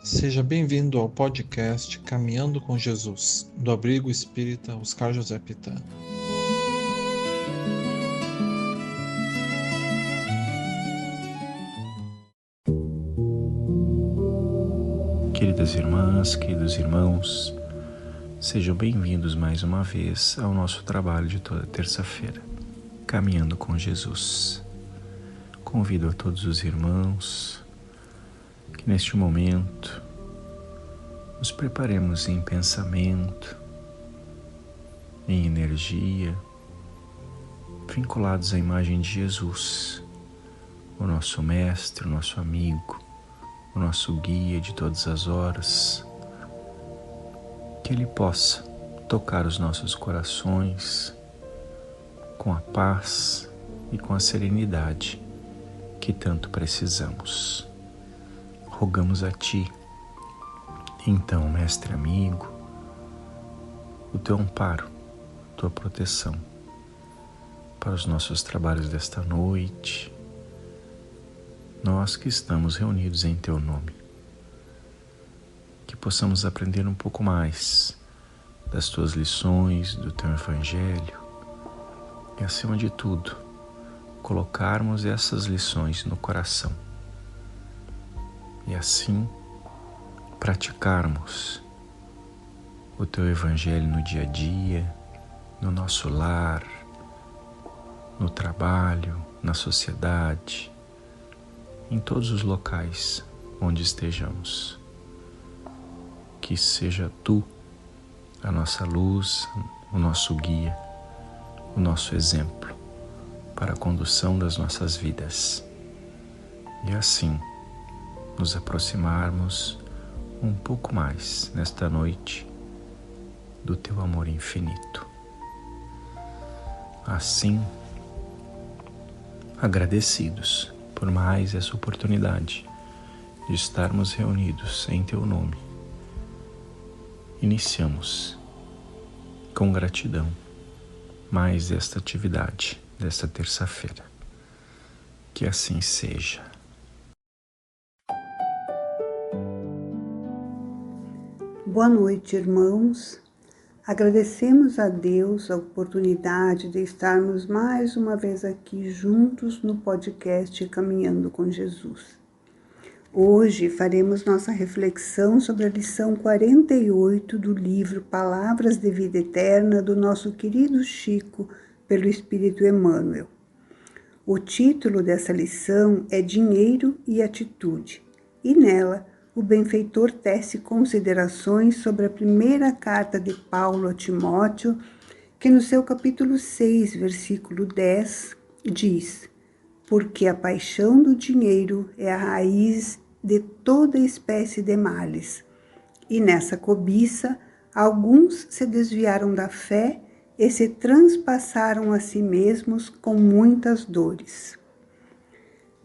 Seja bem-vindo ao podcast Caminhando com Jesus, do Abrigo Espírita Oscar José Pitã. Queridas irmãs, queridos irmãos, sejam bem-vindos mais uma vez ao nosso trabalho de toda terça-feira, Caminhando com Jesus. Convido a todos os irmãos que neste momento nos preparemos em pensamento, em energia, vinculados à imagem de Jesus, o nosso mestre, o nosso amigo, o nosso guia de todas as horas, que Ele possa tocar os nossos corações com a paz e com a serenidade que tanto precisamos. Rogamos a Ti, então, mestre amigo, o Teu amparo, Tua proteção para os nossos trabalhos desta noite, nós que estamos reunidos em Teu nome, que possamos aprender um pouco mais das Tuas lições, do Teu Evangelho e, acima de tudo, colocarmos essas lições no coração e assim praticarmos o Teu Evangelho no dia a dia, no nosso lar, no trabalho, na sociedade, em todos os locais onde estejamos. Que seja Tu a nossa luz, o nosso guia, o nosso exemplo para a condução das nossas vidas. E assim nos aproximarmos um pouco mais nesta noite do Teu amor infinito. Assim, agradecidos por mais essa oportunidade de estarmos reunidos em Teu nome, iniciamos com gratidão mais esta atividade desta terça-feira. Que assim seja. Boa noite, irmãos. Agradecemos a Deus a oportunidade de estarmos mais uma vez aqui juntos no podcast Caminhando com Jesus. Hoje faremos nossa reflexão sobre a lição 48 do livro Palavras de Vida Eterna do nosso querido Chico, pelo Espírito Emmanuel. O título dessa lição é Dinheiro e Atitude, e nela o benfeitor tece considerações sobre a primeira carta de Paulo a Timóteo, que no seu capítulo 6, versículo 10, diz: porque a paixão do dinheiro é a raiz de toda espécie de males, e nessa cobiça alguns se desviaram da fé e se transpassaram a si mesmos com muitas dores.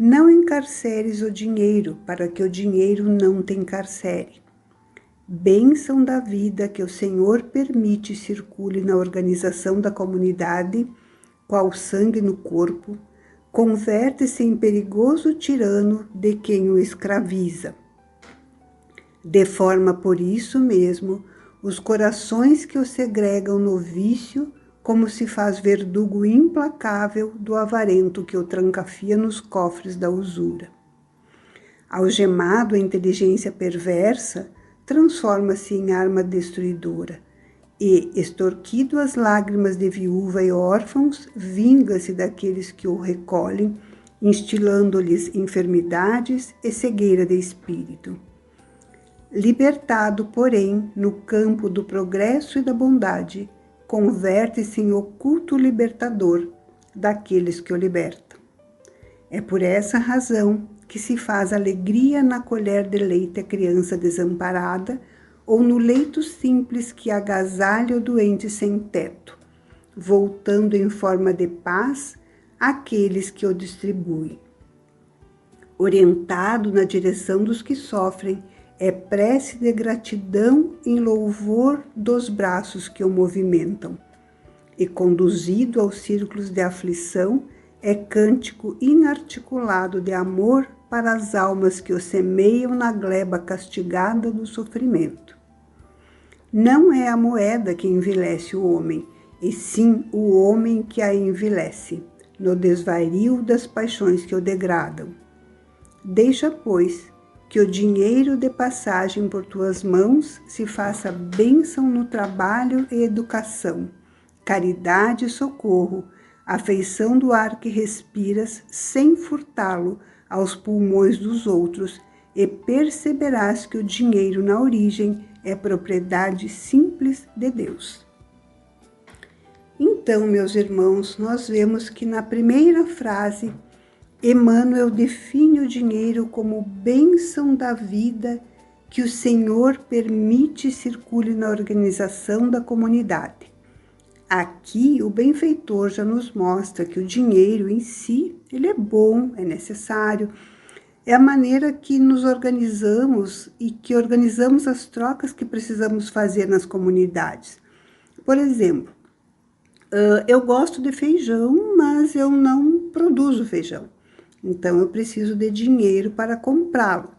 Não encarceres o dinheiro, para que o dinheiro não te encarcere. Bênção da vida que o Senhor permite circule na organização da comunidade, qual sangue no corpo, converte-se em perigoso tirano de quem o escraviza. Deforma por isso mesmo os corações que o segregam no vício, como se faz verdugo implacável do avarento que o trancafia nos cofres da usura. Algemado a inteligência perversa, transforma-se em arma destruidora e, extorquido as lágrimas de viúva e órfãos, vinga-se daqueles que o recolhem, instilando-lhes enfermidades e cegueira de espírito. Libertado, porém, no campo do progresso e da bondade, converte-se em oculto libertador daqueles que o libertam. É por essa razão que se faz alegria na colher de leite a criança desamparada ou no leito simples que agasalha o doente sem teto, voltando em forma de paz àqueles que o distribuem. Orientado na direção dos que sofrem, é prece de gratidão em louvor dos braços que o movimentam. E conduzido aos círculos de aflição, é cântico inarticulado de amor para as almas que o semeiam na gleba castigada do sofrimento. Não é a moeda que envilece o homem, e sim o homem que a envilece, no desvario das paixões que o degradam. Deixa, pois, que o dinheiro de passagem por tuas mãos se faça bênção no trabalho e educação, caridade e socorro, afeição do ar que respiras sem furtá-lo aos pulmões dos outros, e perceberás que o dinheiro na origem é propriedade simples de Deus. Então, meus irmãos, nós vemos que na primeira frase, Emmanuel define o dinheiro como bênção da vida que o Senhor permite circule na organização da comunidade. Aqui, o benfeitor já nos mostra que o dinheiro em si, ele é bom, é necessário, é a maneira que nos organizamos e que organizamos as trocas que precisamos fazer nas comunidades. Por exemplo, eu gosto de feijão, mas eu não produzo feijão. Então, eu preciso de dinheiro para comprá-lo,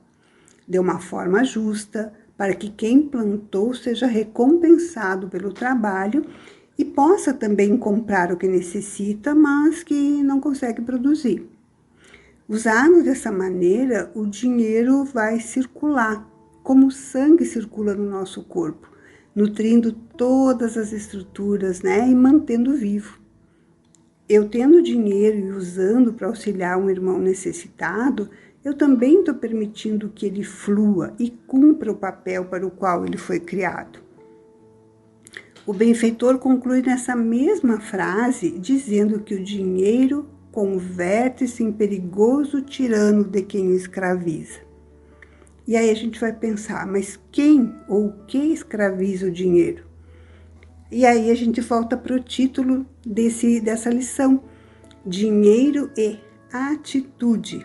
de uma forma justa, para que quem plantou seja recompensado pelo trabalho e possa também comprar o que necessita, mas que não consegue produzir. Usado dessa maneira, o dinheiro vai circular, como o sangue circula no nosso corpo, nutrindo todas as estruturas, e mantendo vivo. Eu tendo dinheiro e usando para auxiliar um irmão necessitado, eu também estou permitindo que ele flua e cumpra o papel para o qual ele foi criado. O benfeitor conclui nessa mesma frase, dizendo que o dinheiro converte-se em perigoso tirano de quem o escraviza. E aí a gente vai pensar, mas quem ou o que escraviza o dinheiro? E aí a gente volta para o título dessa lição, Dinheiro e Atitude.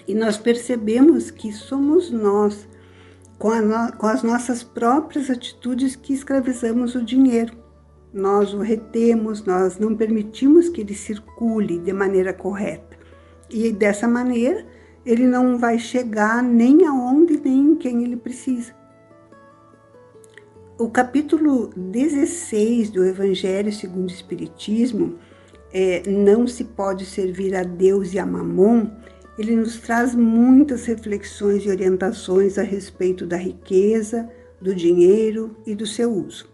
E nós percebemos que somos nós, com as nossas próprias atitudes, que escravizamos o dinheiro. Nós o retemos, nós não permitimos que ele circule de maneira correta. E dessa maneira, ele não vai chegar nem aonde, nem em quem ele precisa. O capítulo 16 do Evangelho segundo o Espiritismo, Não se pode servir a Deus e a Mamon, ele nos traz muitas reflexões e orientações a respeito da riqueza, do dinheiro e do seu uso.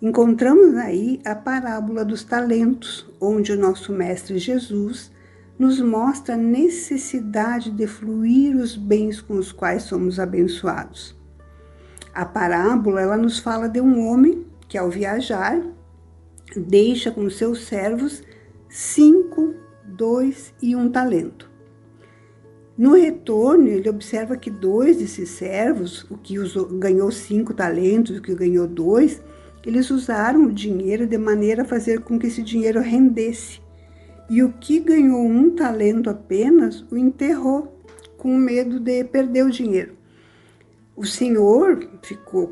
Encontramos aí a parábola dos talentos, onde o nosso Mestre Jesus nos mostra a necessidade de fluir os bens com os quais somos abençoados. A parábola, ela nos fala de um homem que, ao viajar, deixa com seus servos 5, 2 e 1 talento. No retorno, ele observa que 2 desses servos, o que ganhou 5 talentos, o que ganhou 2, eles usaram o dinheiro de maneira a fazer com que esse dinheiro rendesse. E o que ganhou 1 talento apenas, o enterrou, com medo de perder o dinheiro. O Senhor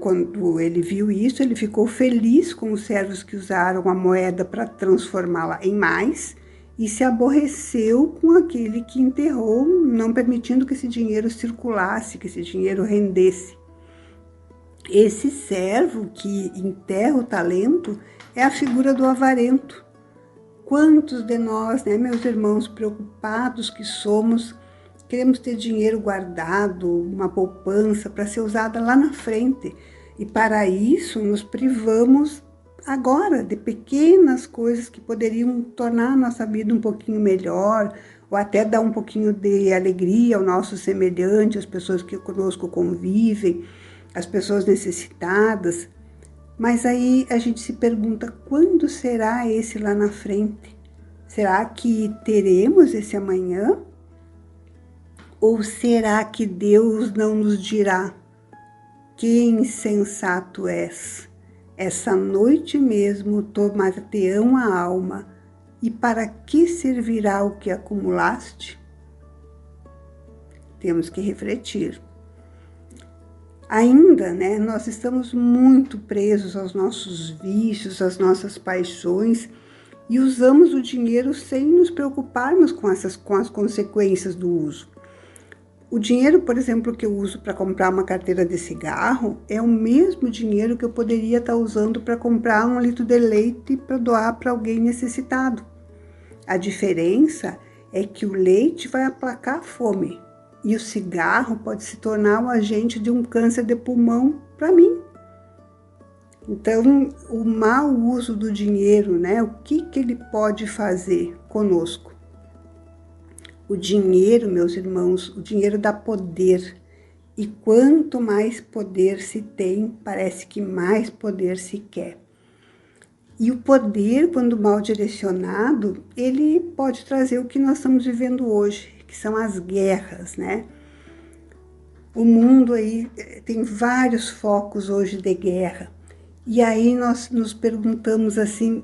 quando ele viu isso, ele ficou feliz com os servos que usaram a moeda para transformá-la em mais, e se aborreceu com aquele que enterrou, não permitindo que esse dinheiro circulasse, que esse dinheiro rendesse. Esse servo que enterra o talento é a figura do avarento. Quantos de nós, meus irmãos, preocupados que somos, queremos ter dinheiro guardado, uma poupança para ser usada lá na frente. E para isso nos privamos agora de pequenas coisas que poderiam tornar a nossa vida um pouquinho melhor, ou até dar um pouquinho de alegria ao nosso semelhante, às pessoas que conosco convivem, às pessoas necessitadas. Mas aí a gente se pergunta, quando será esse lá na frente? Será que teremos esse amanhã? Ou será que Deus não nos dirá, que insensato és? Essa noite mesmo tomar-te-ão a alma, e para que servirá o que acumulaste? Temos que refletir. Ainda, nós estamos muito presos aos nossos vícios, às nossas paixões, e usamos o dinheiro sem nos preocuparmos com as consequências do uso. O dinheiro, por exemplo, que eu uso para comprar uma carteira de cigarro é o mesmo dinheiro que eu poderia estar usando para comprar 1 litro de leite para doar para alguém necessitado. A diferença é que o leite vai aplacar a fome e o cigarro pode se tornar um agente de um câncer de pulmão para mim. Então, o mau uso do dinheiro, né? O que ele pode fazer conosco? O dinheiro, meus irmãos, o dinheiro dá poder. E quanto mais poder se tem, parece que mais poder se quer. E o poder, quando mal direcionado, ele pode trazer o que nós estamos vivendo hoje, que são as guerras, né? O mundo aí tem vários focos hoje de guerra. E aí nós nos perguntamos assim,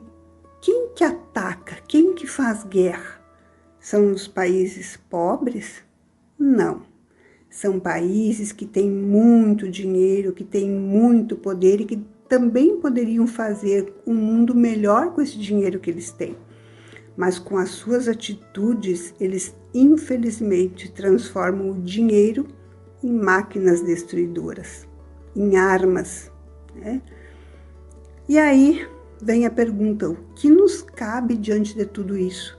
quem que ataca? Quem que faz guerra? São os países pobres? Não. São países que têm muito dinheiro, que têm muito poder e que também poderiam fazer um mundo melhor com esse dinheiro que eles têm. Mas com as suas atitudes, eles infelizmente transformam o dinheiro em máquinas destruidoras, em armas, né? E aí vem a pergunta, o que nos cabe diante de tudo isso?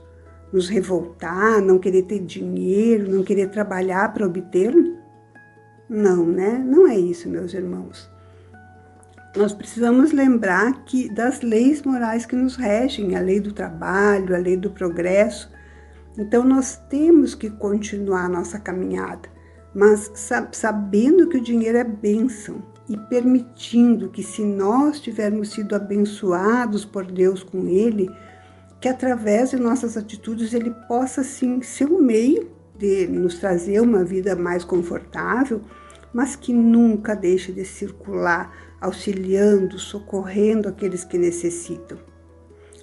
Nos revoltar, não querer ter dinheiro, não querer trabalhar para obtê-lo? Não, né? Não é isso, meus irmãos. Nós precisamos lembrar das leis morais que nos regem, a lei do trabalho, a lei do progresso. Então, nós temos que continuar a nossa caminhada, mas sabendo que o dinheiro é bênção e permitindo que, se nós tivermos sido abençoados por Deus com ele, que através de nossas atitudes ele possa sim ser um meio de nos trazer uma vida mais confortável, mas que nunca deixe de circular, auxiliando, socorrendo aqueles que necessitam.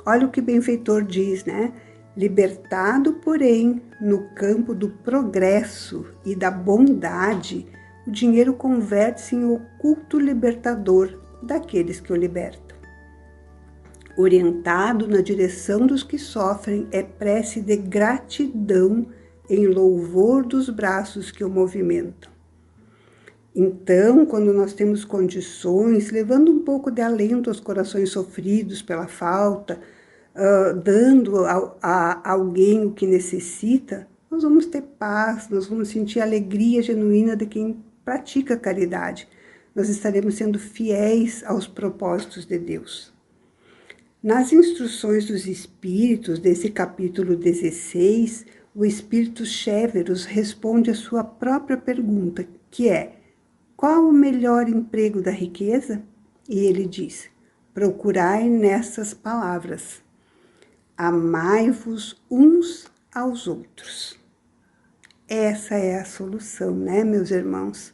Olha o que o benfeitor diz, né? Libertado, porém, no campo do progresso e da bondade, o dinheiro converte-se em oculto libertador daqueles que o libertam. Orientado na direção dos que sofrem, é prece de gratidão em louvor dos braços que o movimentam. Então, quando nós temos condições, levando um pouco de alento aos corações sofridos pela falta, dando a alguém o que necessita, nós vamos ter paz, nós vamos sentir a alegria genuína de quem pratica a caridade. Nós estaremos sendo fiéis aos propósitos de Deus. Nas instruções dos Espíritos, desse capítulo 16, o Espírito Chéveros responde a sua própria pergunta, que é: qual o melhor emprego da riqueza? E ele diz: procurai nessas palavras: amai-vos uns aos outros. Essa é a solução, né, meus irmãos?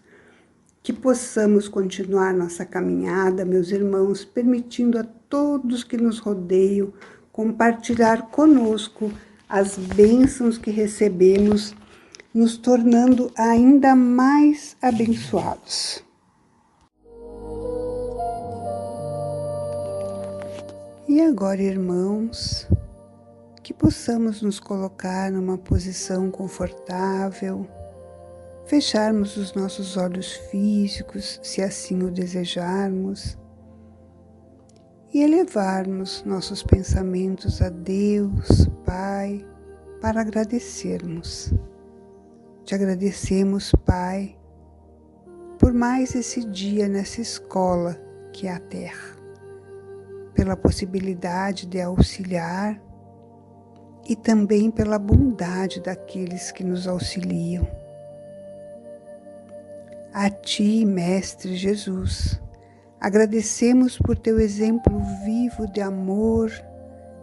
Que possamos continuar nossa caminhada, meus irmãos, permitindo a todos que nos rodeiam compartilhar conosco as bênçãos que recebemos, nos tornando ainda mais abençoados. E agora, irmãos, que possamos nos colocar numa posição confortável, fecharmos os nossos olhos físicos, se assim o desejarmos, e elevarmos nossos pensamentos a Deus, Pai, para agradecermos. Te agradecemos, Pai, por mais esse dia nessa escola que é a Terra, pela possibilidade de auxiliar e também pela bondade daqueles que nos auxiliam. A Ti, Mestre Jesus, agradecemos por Teu exemplo vivo de amor,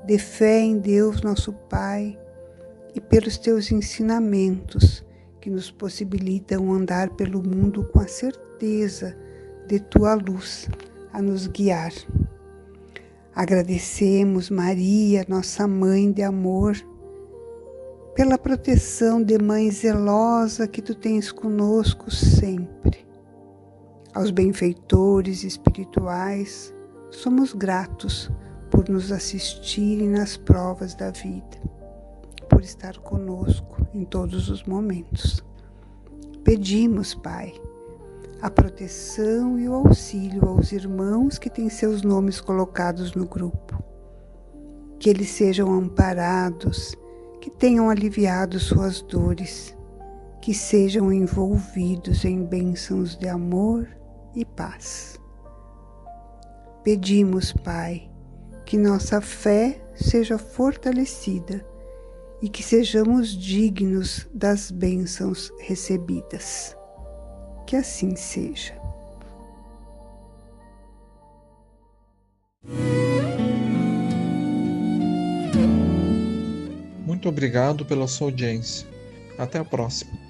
de fé em Deus, nosso Pai, e pelos Teus ensinamentos que nos possibilitam andar pelo mundo com a certeza de Tua luz a nos guiar. Agradecemos, Maria, nossa Mãe de amor, pela proteção de Mãe zelosa que Tu tens conosco sempre. Aos benfeitores espirituais, somos gratos por nos assistirem nas provas da vida, por estar conosco em todos os momentos. Pedimos, Pai, a proteção e o auxílio aos irmãos que têm seus nomes colocados no grupo. Que eles sejam amparados, que tenham aliviado suas dores, que sejam envolvidos em bênçãos de amor e paz. Pedimos, Pai, que nossa fé seja fortalecida e que sejamos dignos das bênçãos recebidas. Que assim seja. Muito obrigado pela sua audiência. Até a próxima.